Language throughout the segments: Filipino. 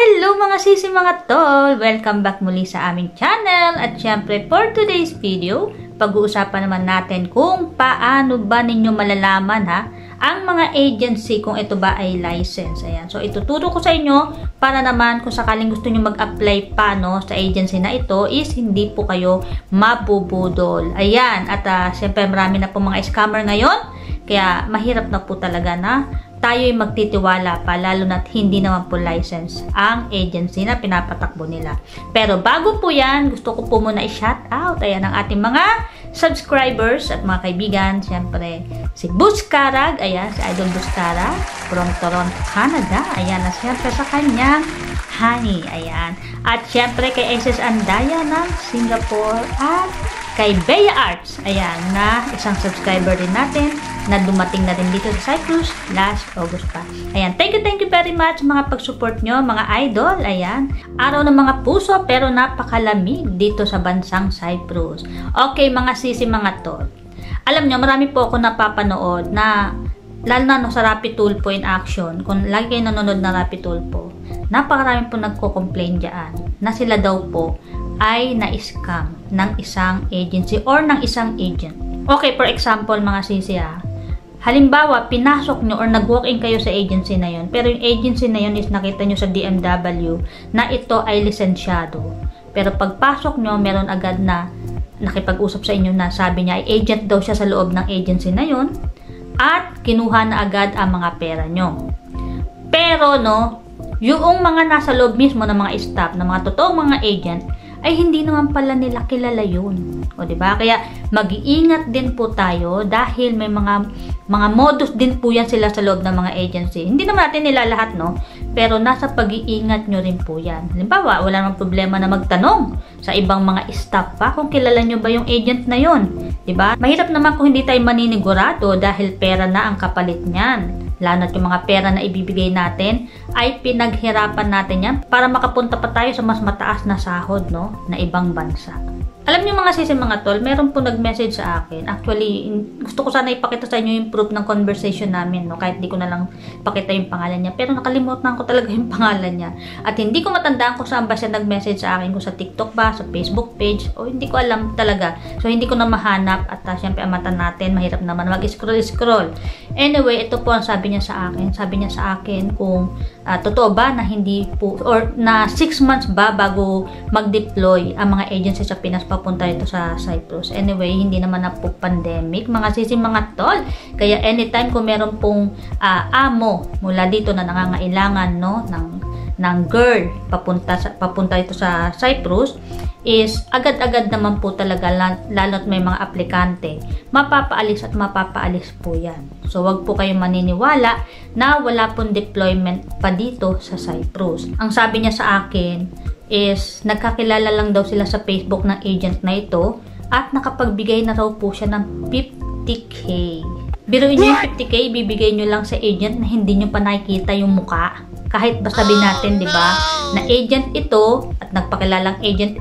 Hello mga sisi mga tol! Welcome back muli sa aming channel. At syempre for today's video, pag-uusapan naman natin kung paano ba ninyo malalaman ang mga agency kung ito ba ay license. Ayan. So ituturo ko sa inyo para naman kung sakaling gusto nyo mag-apply pa sa agency na ito is hindi po kayo mabubudol. Ayan. At syempre marami na po mga scammer ngayon. Kaya mahirap na po talaga na tayo'y magtitiwala pa, lalo na't hindi naman po license ang agency na pinapatakbo nila. Pero bago po yan, gusto ko po muna i-shout out ayan ang ating mga subscribers at mga kaibigan. Siyempre, si Buscarag, ayan, si Idol Buscarag from Toronto, Canada. Ayan, na siyempre sa kanyang honey, ayan. At siyempre kay SS Andaya ng Singapore at kay Bea Arts, ayan, na isang subscriber din natin na dumating na rin dito sa Cyprus last August pa. Ayan, thank you very much mga pag-support nyo, mga idol. Ayan, araw ng mga puso pero napakalamig dito sa bansang Cyprus. Okay, mga sisi, mga tol. Alam nyo, marami po ako napapanood na, lalo na sa Rapid Tulpo in action, kung lagi kayo nanonood na Rapid Tulpo, napakarami po nagko-complain dyan na sila daw po ay na-scam ng isang agency or ng isang agent. Okay, for example, mga sisi halimbawa, pinasok nyo or nag-walk-in kayo sa agency na yun, pero yung agency na yun is nakita nyo sa DMW na ito ay lisensyado. Pero pagpasok nyo, meron agad na nakipag-usap sa inyo na sabi niya ay agent daw siya sa loob ng agency na yun at kinuha na agad ang mga pera nyo. Pero yung mga nasa loob mismo ng mga staff, ng mga totoong mga agent, ay hindi naman pala nila kilala yun. O diba? Kaya mag-iingat din po tayo dahil may mga modus din po yan sila sa loob ng mga agency. Hindi naman natin nila lahat, pero nasa pag-iingat nyo rin po yan. Halimbawa, wala namang problema na magtanong sa ibang mga staff pa kung kilala nyo ba yung agent na yun. Diba? Mahirap naman kung hindi tayo maninigurado dahil pera na ang kapalit niyan. Lalo na yung mga pera na ibibigay natin ay pinaghirapan natin yan para makapunta pa tayo sa mas mataas na sahod na ibang bansa. Alam niyo mga sisi, mga tol, meron po nag-message sa akin. Actually, gusto ko sana ipakita sa inyo yung proof ng conversation namin, kahit di ko na lang pakita yung pangalan niya. Pero nakalimutan ko talaga yung pangalan niya. At hindi ko matandaan kung saan ba siya nag-message sa akin, kung sa TikTok ba, sa Facebook page, o hindi ko alam talaga. So, hindi ko na mahanap at syempre ang mata natin, mahirap naman mag-scroll. Anyway, ito po ang sabi niya sa akin. Sabi niya sa akin kung totoo ba na hindi po, or na 6 months ba bago mag-deploy ang mga agency sa Pinas papunta ito sa Cyprus. Anyway, hindi naman na po pandemic, mga sisi, mga tol. Kaya anytime kung meron pong amo mula dito na nangangailangan ng girl papunta ito sa Cyprus, is agad-agad naman po talaga, lalo't may mga aplikante, mapapaalis at mapapaalis po yan. So, wag po kayong maniniwala na wala pong deployment pa dito sa Cyprus. Ang sabi niya sa akin is nagkakilala lang daw sila sa Facebook ng agent na ito at nakapagbigay na raw po siya ng 50k. Biruin nyo yung 50k, ibibigay nyo lang sa agent na hindi nyo pa nakikita yung muka. Kahit ba sabihin natin, di ba, na agent ito at nagpakilalang agent,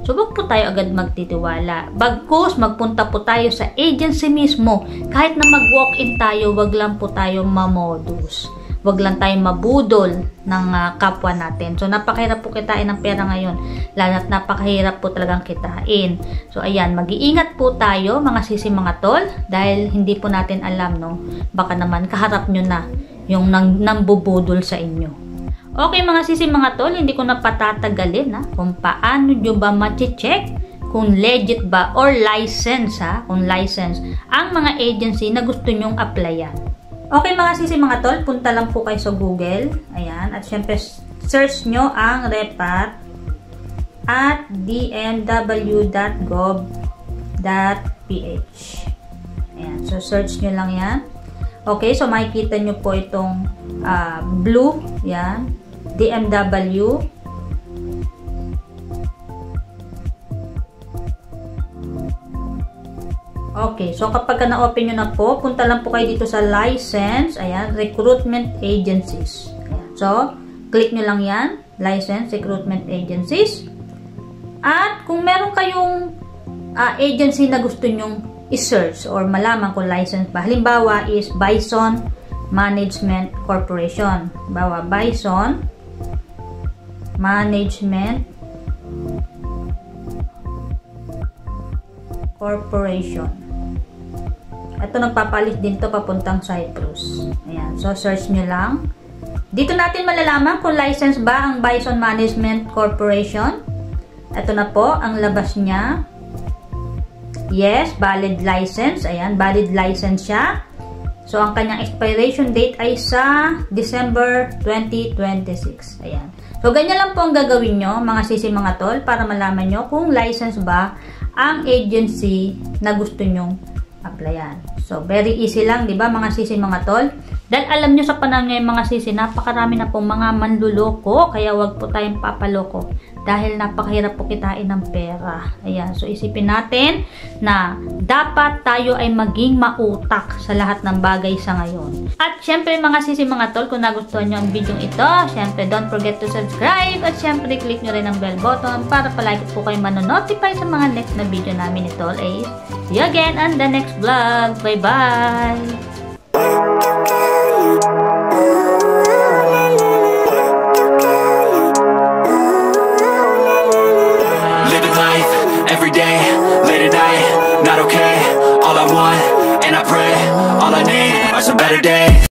so wag po tayo agad magtitiwala. Bagkus magpunta po tayo sa agency mismo. Kahit na mag-walk-in tayo, wag lang po tayo mamodus. Wag lang tayong mabudol ng kapwa natin. So, napakahirap po kitain ng pera ngayon. Lalo at napakahirap po talagang kitain. So, ayan, mag-iingat po tayo, mga sisi, mga tol, dahil hindi po natin alam, baka naman kaharap nyo na yung nambubudol sa inyo. Okay, mga sisi, mga tol, hindi ko na patatagalin kung paano nyo ba ma-check kung legit ba or license, kung license ang mga agency na gusto nyong applyan. Okay, mga sisi, mga tol, punta lang po kayo sa Google. Ayan. At syempre, search nyo ang repat at dmw.gov.ph. Ayan. So, search nyo lang yan. Okay, so makikita nyo po itong blue. Yan. DMW. Okay, so kapag na-open nyo na po, punta lang po kayo dito sa license, ayan, recruitment agencies. Ayan. So, click nyo lang yan, license, recruitment agencies. At kung meron kayong agency na gusto nyong i-search or malaman kung license ba, halimbawa is Bison Management Corporation. Halimbawa, Bison Management Corporation. Ito nagpapalit din to papuntang Cyprus. Ayan. So, search nyo lang. Dito natin malalaman kung license ba ang Bison Management Corporation. Ito na po ang labas niya. Yes, valid license. Ayan, valid license siya. So, ang kanyang expiration date ay sa December 2026. Ayan. So, ganyan lang po ang gagawin nyo, mga sisi mga tol, para malaman nyo kung license ba ang agency na gusto nyong applyan. So, very easy lang, di ba mga sisi mga tol? Dahil alam nyo sa panahon ngayon mga sisi, napakarami na pong mga manluloko, kaya wag po tayong papaloko. Dahil napakahirap po kitain ng pera. Ayan, so isipin natin na dapat tayo ay maging mautak sa lahat ng bagay sa ngayon. At syempre mga sisi mga tol, kung nagustuhan nyo ang video ito, syempre don't forget to subscribe at syempre click nyo rin ang bell button para palagi po kayo manonotify sa mga next na video namin ito. See you again on the next vlog. Bye-bye! Every day, late at night, not okay. All I want, and I pray, all I need are some better days.